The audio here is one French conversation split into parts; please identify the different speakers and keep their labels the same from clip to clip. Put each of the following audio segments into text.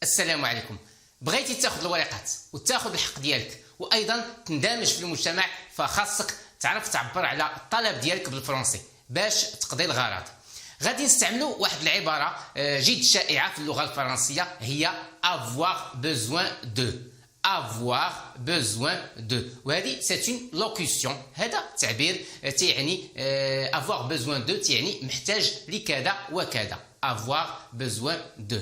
Speaker 1: السلام عليكم. بغيتي تاخذ الورقات وتاخذ الحق ديالك وايضا تندمج في المجتمع، فخاصك تعرف تعبر على الطلب ديالك بالفرنسي باش تقضي الغرض. غادي نستعملوا واحد العباره جد شائعه في اللغه الفرنسيه، هي avoir besoin de. avoir besoin de، وهذه c'est une locution. هذا تعبير تعني avoir besoin de تعني محتاج لكذا وكذا. avoir besoin de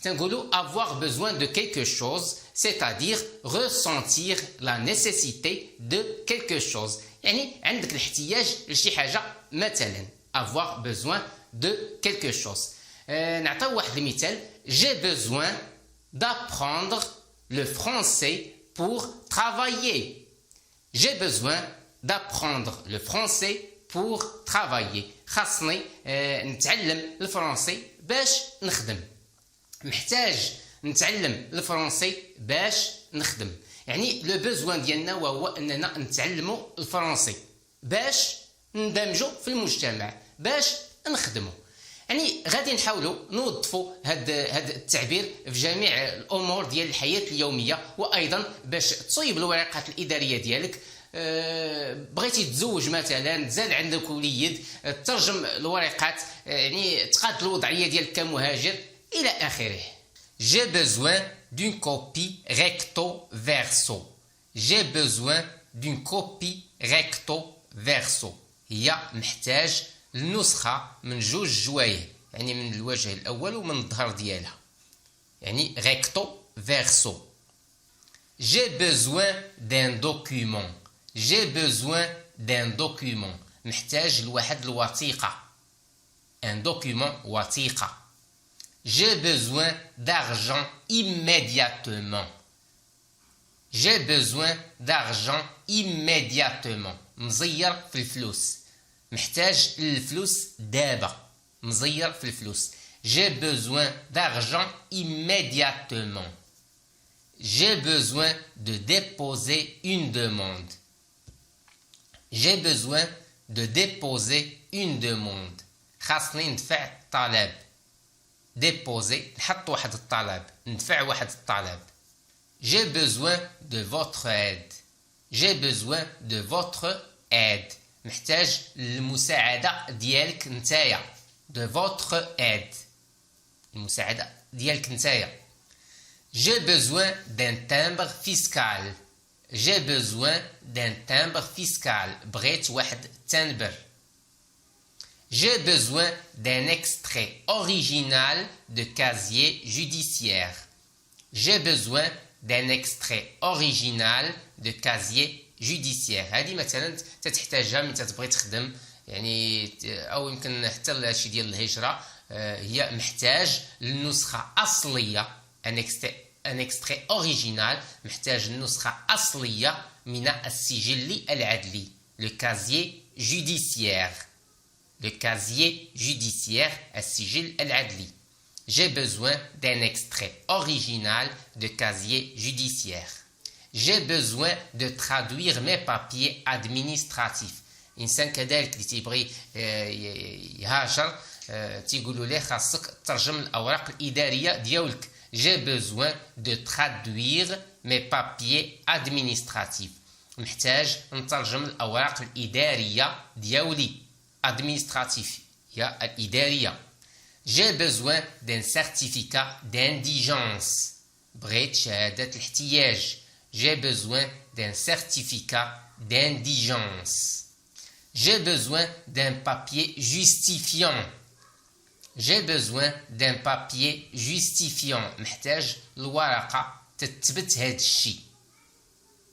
Speaker 1: تنقولوا avoir besoin de quelque chose، c'est-à-dire ressentir la nécessité de quelque chose، يعني عندك الاحتياج لشي حاجه مثلا. avoir besoin de quelque chose. نعطيو واحد المثال. j'ai besoin d'apprendre le français pour travailler. J'ai besoin d'apprendre le français pour travailler. خاصني نتعلم الفرنسي باش نخدم. محتاج نتعلم الفرنسي باش نخدم، يعني لو بوزوان ديالنا وهو اننا نتعلموا الفرنسي باش ندمجوا في المجتمع، باش نخدموا. يعني غادي نحاولوا نوظفوا هذا التعبير في جميع الامور ديال الحياه اليوميه، وايضا باش تصويب الورقات الاداريه ديالك. بغيتي تزوج مثلا، تزاد عندك وليد، ترجم الورقات، يعني تقاد الوضعيه ديالك كمهاجر الى اخره. J'ai besoin d'une copie recto verso. J'ai besoin d'une copie recto verso. هي محتاج النسخة من جوج جوايه، يعني من الوجه الأول ومن الظهر ديالها، يعني recto verso. J'ai besoin d'un document. J'ai besoin d'un document. محتاج لواحد الوثيقة. Un document وثيقة. J'ai besoin d'argent immédiatement. J'ai besoin d'argent immédiatement. مزير في الفلوس. محتاج الفلوس دابا. مزير في الفلوس. J'ai besoin d'argent immédiatement. J'ai besoin de déposer une demande. J'ai besoin de déposer une demande. خاصني ندفع طلب. déposer نحط واحد الطلب، ندفع واحد الطلب. J'ai besoin de votre aide. J'ai besoin de votre aide. محتاج المساعدة ديالك نتايا. de votre aide. المساعدة ديالك نتايا. J'ai besoin d'un timbre fiscal. J'ai besoin d'un timbre fiscal. بغيت واحد التنبر. J'ai besoin d'un extrait original de casier judiciaire. J'ai besoin d'un extrait original de casier judiciaire. هذه مثلا تتحتاجها من تتبغي تخدم، يعني او يمكن حتى لهادشي ديال الهجرة. هي محتاج للنسخة أصلية، ان extrait original، محتاج النسخة أصلية من السجل العدلي. le casier judiciaire. le casier judiciaire، السجل العدلي. J'ai besoin d'un extrait original de casier judiciaire. J'ai besoin de traduire mes papiers administratifs. إنسان كذلك اللي تيبغي يهاجر تيقولوا ليه خاصك ترجم الأوراق الإدارية ديالك. J'ai besoin de traduire mes papiers administratifs. محتاج نترجم الأوراق الإدارية ديالي. administratif هي الإدارية. J'ai besoin d'un certificat d'indigence. بغيت شهادة الاحتياج. J'ai besoin d'un certificat d'indigence. J'ai besoin d'un papier justifiant. J'ai besoin d'un papier justifiant. محتاج الورقة تثبت هاد الشيء،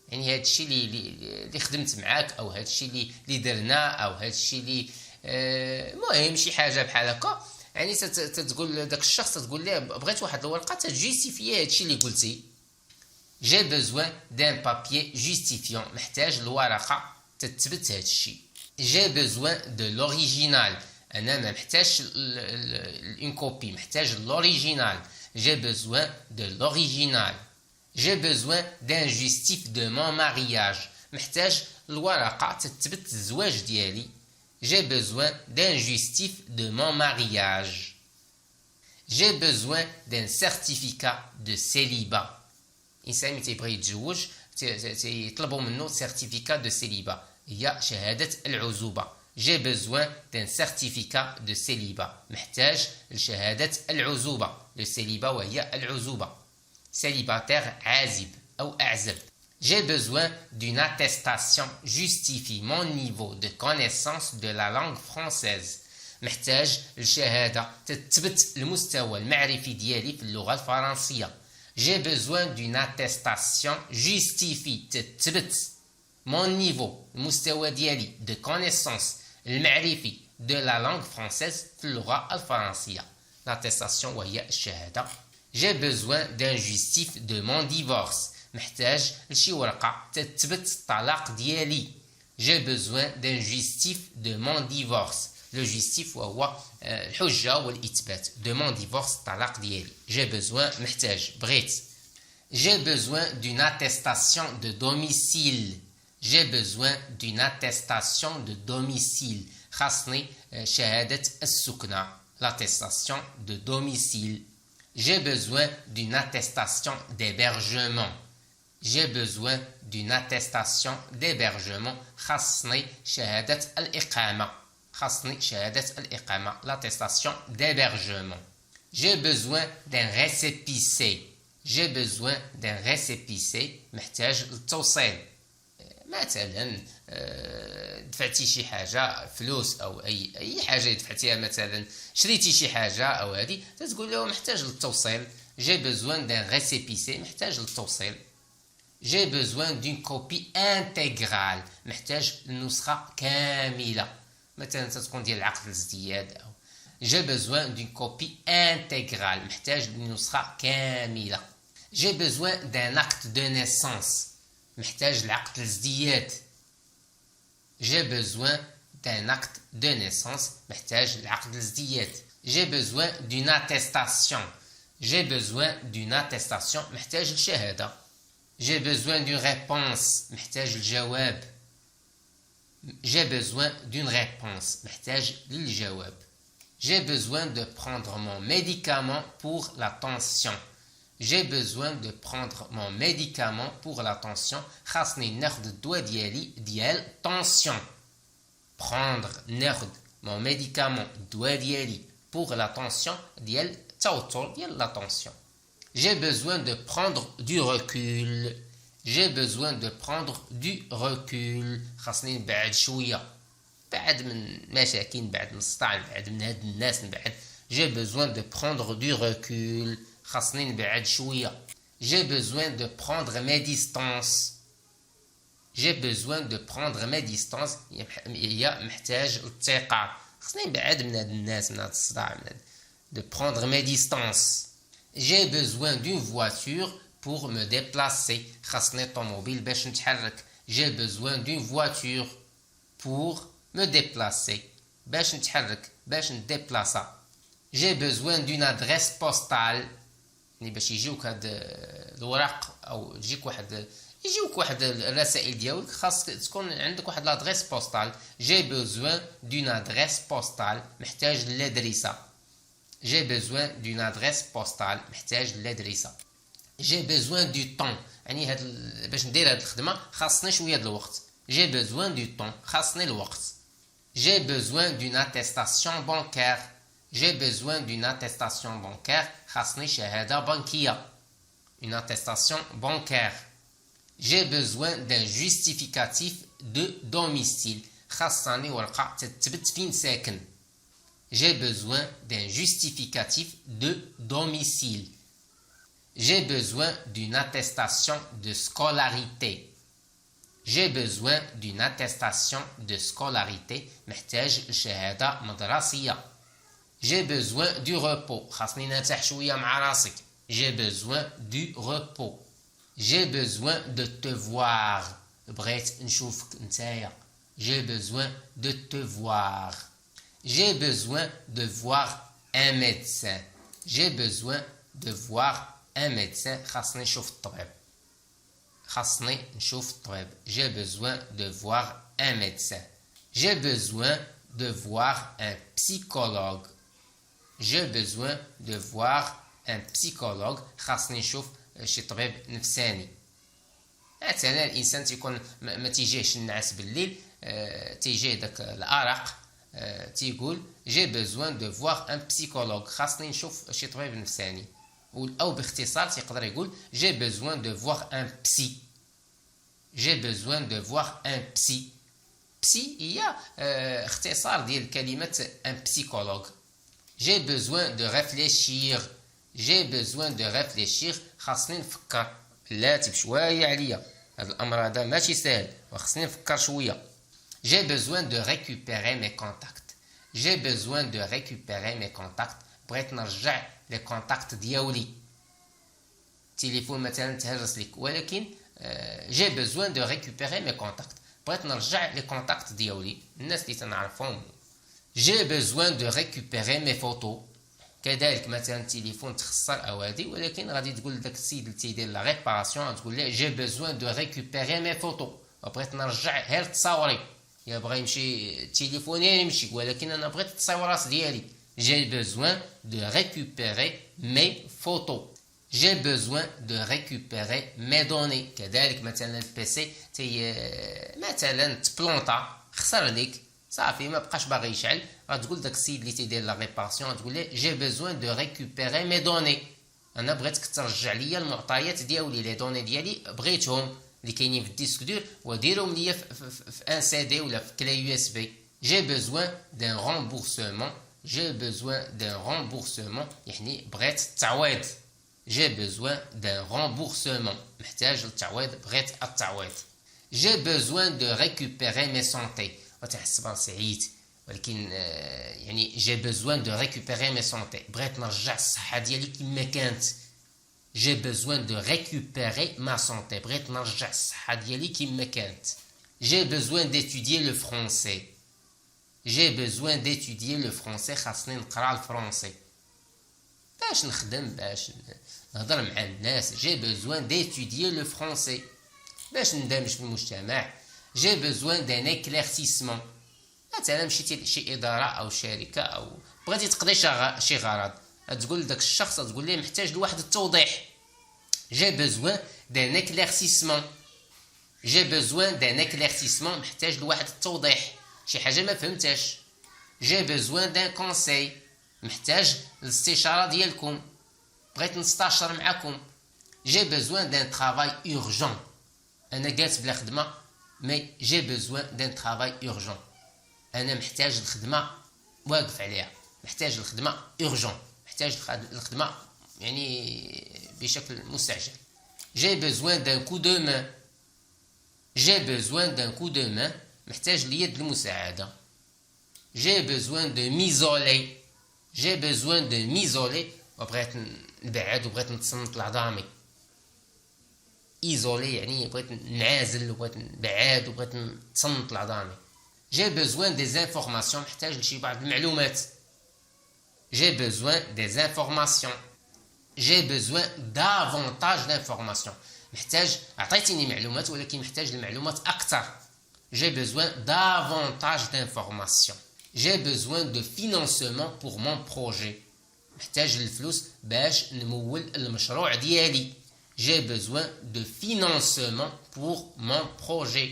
Speaker 1: يعني هاد الشيء اللي خدمت معاك، او هاد الشيء اللي درنا، او هاد الشيء اللي المهم شي حاجه بحال هكا. يعني تتقول داك الشخص، تقول ليه بغيت واحد الورقه تجيستيفيي هاد الشيء اللي قلتي. J'ai besoin d'un papier justifiant. محتاج الورقه تثبت هاد الشيء. J'ai besoin de l'original. انا ما محتاجش une copie، محتاج l'original. J'ai besoin de l'original. J'ai besoin d'un justif de mon mariage. محتاج الورقة تثبت الزواج ديالي. J'ai besoin d'un justif de mon mariage. J'ai besoin d'un certificat de célibat. الإنسان ملي تيبغي يتزوج تيطلبوا منه certificat de célibat. هي شهادة العزوبة. J'ai besoin d'un certificat de célibat. محتاج لشهادة العزوبة. Le célibat وهي العزوبة. Célibataire عازب أو أعزب. J'ai besoin d'une attestation justifie mon niveau de connaissance de la langue française. محتاج لشهادة تثبت المستوى المعرفي ديالي في اللغة الفرنسية. J'ai besoin d'une attestation justifie تثبت mon niveau المستوى ديالي de connaissance المعرفي de la langue française في اللغة الفرنسية. L'attestation وهي الشهادة. J'ai besoin d'un justif de mon divorce. محتاج لشي ورقة تثبت الطلاق ديالي. J'ai besoin d'un justif de mon divorce. Le justif وهو الحجة والإثبات. De mon divorce الطلاق ديالي. J'ai besoin محتاج بغيت. J'ai besoin d'une attestation de domicile. J'ai besoin d'une attestation de domicile. خاصني شهادة السكنة. L'attestation de domicile. J'ai besoin d'une attestation d'hébergement. J'ai besoin d'une attestation d'hébergement. خاصني شهادة الإقامة. خاصني شهادة الإقامة. L'attestation d'hébergement. J'ai besoin d'un récépissé. J'ai besoin d'un récépissé. محتاج للتوصيل. مثلا دفعتي شي حاجه فلوس او اي حاجه دفعتيها، مثلا شريتي شي حاجه او هذه، تقول له محتاج للتوصيل. جي بوزوان دان ريسيبيسي. محتاج للتوصيل. جي بوزوان دون كوبي انتغرال. محتاج النسخه كامله، مثلا تكون ديال العقد الازدياد. او جي بوزوان دون كوبي انتغرال. محتاج النسخه كامله. جي بوزوان دان اكت دو نيسانس. محتاج العقد الازدياد. J'ai besoin d'un acte de naissance. محتاج العقد الازدياد. J'ai besoin d'une attestation. J'ai besoin d'une attestation. محتاج الشهادة. J'ai besoin d'une réponse. محتاج الجواب. J'ai besoin d'une réponse. محتاج للجواب. J'ai besoin de prendre mon médicament pour la tension. J'ai besoin de prendre mon médicament pour la tension. خاصني ناخد الدواء ديالي ديال tension. prendre ناخد mon médicament الدواء ديالي pour la tension ديال التوتر ديال la tension. J'ai besoin de prendre du recul. J'ai besoin de prendre du recul. خاصني نبعد شوية، بعد من مشاكل، بعد من الصداع، بعد من هاد الناس، بعد. J'ai besoin de prendre du recul. خاصني نبعد شوية. J'ai besoin de prendre mes distances. J'ai besoin de prendre mes distances. هي محتاج الاتقاء. خاصني نبعد من هاد الناس، من هاد الصداع، من هاد. De prendre mes distances. J'ai besoin d'une voiture pour me déplacer. خاصني طوموبيل باش نتحرك. J'ai besoin d'une voiture pour me déplacer. باش نتحرك، باش نديبلاصا. J'ai besoin d'une adresse postale. يعني باش يجيوك هاد الوراق او يجيوك واحد الرسائل ديالك، خاص تكون عندك واحد لادريس بوستال. جي بوزوان دون ادريس بوستال. محتاج للادريسه. جي بوزوان دون ادريس بوستال. محتاج للادريسه. جي بوزوان دو طون. يعني هاد باش ندير هاد الخدمه خاصني شويه د الوقت. جي بوزوان دو طون. خاصني الوقت. جي بوزوان دون اتيستاسيون بانكير. J'ai besoin d'une attestation bancaire. خاصني شهادة بنكية. Une attestation bancaire. J'ai besoin d'un justificatif de domicile. خاصني ورقة تثبت فين ساكن. J'ai besoin d'un justificatif de domicile. J'ai besoin d'une attestation de scolarité. J'ai besoin d'une attestation de scolarité. محتاج شهادة مدرسية. J'ai besoin du repos. خاصني نرتاح شوية مع راسي. J'ai besoin du repos. J'ai besoin de te voir. بغيت نشوفك نتايا. J'ai besoin de te voir. J'ai besoin de voir un médecin. J'ai besoin de voir un médecin. خاصني نشوف الطبيب. خاصني نشوف الطبيب. J'ai besoin de voir un médecin. J'ai besoin de voir un psychologue. j'ai besoin de voir un psychologue. خاصني نشوف شي طبيب نفساني. مثلا الانسان تيكون ما تيجيهش النعاس بالليل، تيجيه داك الارق، تيقول جي بوزوان دو فوار ان بسيكولوج، خاصني نشوف شي طبيب نفساني. او باختصار تيقدر يقول جي بوزوان دو فوار ان بسي. جي بوزوان دو فوار ان بسي. بسي هي اختصار ديال كلمه ان بسيكولوج. جي بوزوان دو ريفليشير. جي بوزوان دو ريفليشير، خاصني نفكر. بلاتي بشويه عليا، هذا الامر هذا ماشي سهل وخصني نفكر شويه. J'ai besoin de récupérer mes contacts. J'ai besoin de récupérer mes contacts. بغيت نرجع لي كونتاكت ديالي. التليفون مثلا تهرس لك، ولكن j'ai besoin de récupérer mes contacts. بغيت نرجع لي كونتاكت ديالي، الناس اللي تنعرفهم. J'ai besoin de récupérer mes photos. كذلك مثلا التليفون تخسر او هادي، ولكن غادي تقول لذاك السيد اللي تيدير لا ريباراسيون، تقول له j'ai besoin de récupérer mes photos. بغيت نرجع غير تصاوري، يا بغى يمشي تليفوني يمشي، ولكن انا بغيت التصاورات ديالي. j'ai besoin de récupérer mes photos. j'ai besoin de récupérer mes données. كذلك مثلا البيسي مثلا تبلونطا، خسر ليك، صافي ما بقاش باغي يشعل، غتقول داك السيد اللي تيدير لا ريباراسيون، تقول له j'ai besoin de récupérer mes données. انا بغيتك ترجع ليا المعطيات ديالي، لي دوني ديالي بغيتهم اللي كاينين في الديسك دور، وديرهم ليا في ان سي دي ولا في كلا يو اس بي. j'ai besoin d'un remboursement. j'ai besoin d'un remboursement يعني بغيت التعويض. j'ai besoin d'un remboursement، محتاج التعويض، بغيت التعويض. j'ai besoin de récupérer mes santé. وتحس سعيد، ولكن يعني j'ai besoin de récupérer mes santé، بغيت نرجع الصحة ديالي كما كانت. j'ai besoin de récupérer ma santé، بغيت نرجع الصحة ديالي كما كانت. j'ai besoin d'étudier le français. j'ai besoin d'étudier le français، خاصني نقرا الفرنسي باش نخدم، باش نهضر مع الناس. j'ai besoin d'étudier le français باش ندمج في المجتمع. j'ai besoin d'un éclaircissement، مثلا مشيتي لشي اداره او شركه او بغيتي تقضي شي غرض، تقول لذاك الشخص، تقول ليه محتاج لواحد التوضيح. j'ai besoin d'un éclaircissement. j'ai besoin d'un éclaircissement، محتاج لواحد التوضيح، شي حاجه ما فهمتهاش. j'ai besoin d'un conseil، محتاج الاستشاره ديالكم، بغيت نستشر معكم. j'ai besoin d'un travail urgent، انا جالس بلا خدمه، مي j'ai besoin d'un travail urgent، انا محتاج الخدمه واقف عليها، محتاج الخدمه urgent، محتاج الخدمه يعني بشكل مستعجل. j'ai besoin d'un coup de main. j'ai besoin d'un coup de main، محتاج ليد المساعده. j'ai besoin de m'isoler. j'ai besoin de m'isoler، وبغيت نبعد وبغيت نتصنت لعظامي. ايزولي يعني بغيت نعازل وبغيت نبعد وبغيت نتصنت لعظامي. j'ai besoin des informations، محتاج لشي بعض المعلومات. j'ai besoin des informations. j'ai besoin davantage d'informations، محتاج، عطيتيني معلومات ولكن محتاج المعلومات أكثر. j'ai besoin davantage d'informations. j'ai besoin de financement pour mon projet، محتاج الفلوس باش نمول المشروع ديالي. j'ai besoin de financement pour mon projet.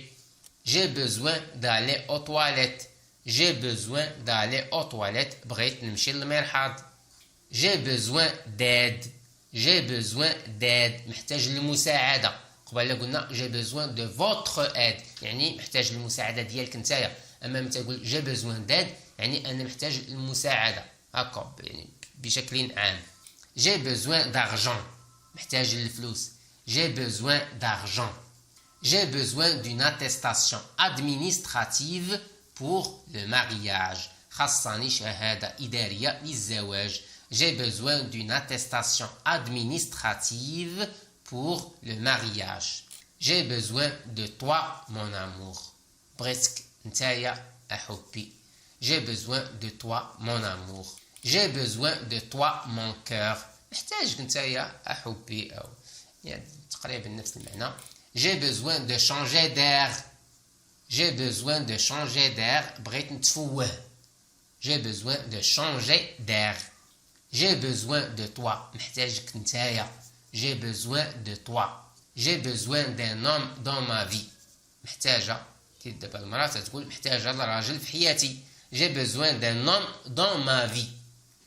Speaker 1: j'ai besoin d'aller aux toilettes. j'ai besoin d'aller aux toilettes، بغيت نمشي للمرحاض. j'ai besoin d'aide. j'ai besoin d'aide، محتاج المساعدة. قبل قلنا j'ai besoin de votre aide، يعني محتاج المساعدة ديالك نتايا. أما متى تقول j'ai besoin d'aide يعني أنا محتاج المساعدة، هكا يعني بشكل عام. j'ai besoin d'argent، محتاج الفلوس. j'ai besoin d'argent. j'ai besoin d'une attestation administrative pour le mariage، خاصني شهادة إدارية للزواج. j'ai besoin d'une attestation administrative pour le mariage. j'ai besoin de toi mon amour، بغيتك نتايا أحبي. j'ai besoin de toi mon amour. j'ai besoin de toi mon cœur، محتاجك نتايا أحبي، أو يعني تقريبا نفس المعنى. j'ai besoin de changer d'air. j'ai besoin de changer d'air، بغيت نتفوه. j'ai besoin de changer d'air. J'ai besoin de toi. محتاجك نتايا. J'ai besoin de toi. J'ai besoin d'un homme dans ma vie. محتاجة دابا المرأة تقول محتاجة لراجل في حياتي. J'ai besoin d'un homme dans ma vie.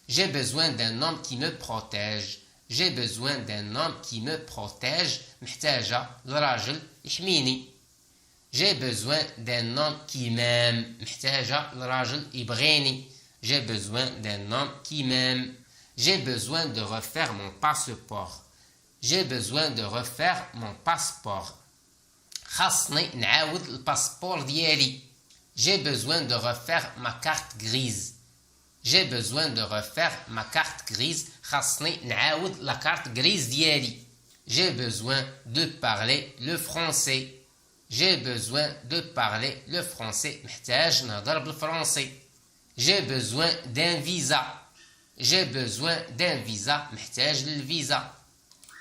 Speaker 1: J'ai besoin d'un homme qui me protège. J'ai besoin d'un homme qui me protège. محتاجة لراجل يحميني. J'ai besoin d'un homme qui m'aime. محتاجة لراجل يبغيني. J'ai besoin d'un homme qui m'aime. J'ai besoin de refaire mon passeport. J'ai besoin de refaire mon passeport. خاصني نعاود الباسبور ديالي. J'ai besoin de refaire ma carte grise. J'ai besoin de refaire ma carte grise. خاصني نعاود la carte grise ديالي. J'ai besoin de parler le français. J'ai besoin de parler le français. محتاج نهضر بالفرنسي. J'ai besoin d'un visa. J'ai besoin d'un visa. محتاج للفيزا.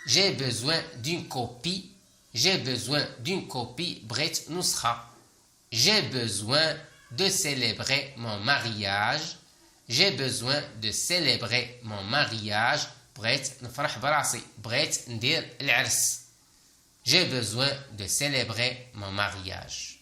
Speaker 1: J'ai besoin d'une copie. J'ai besoin d'une copie. بغيت نسخة. J'ai besoin de célébrer mon mariage. J'ai besoin de célébrer mon mariage. بغيت نفرح براسي. بغيت ندير العرس. J'ai besoin de célébrer mon mariage.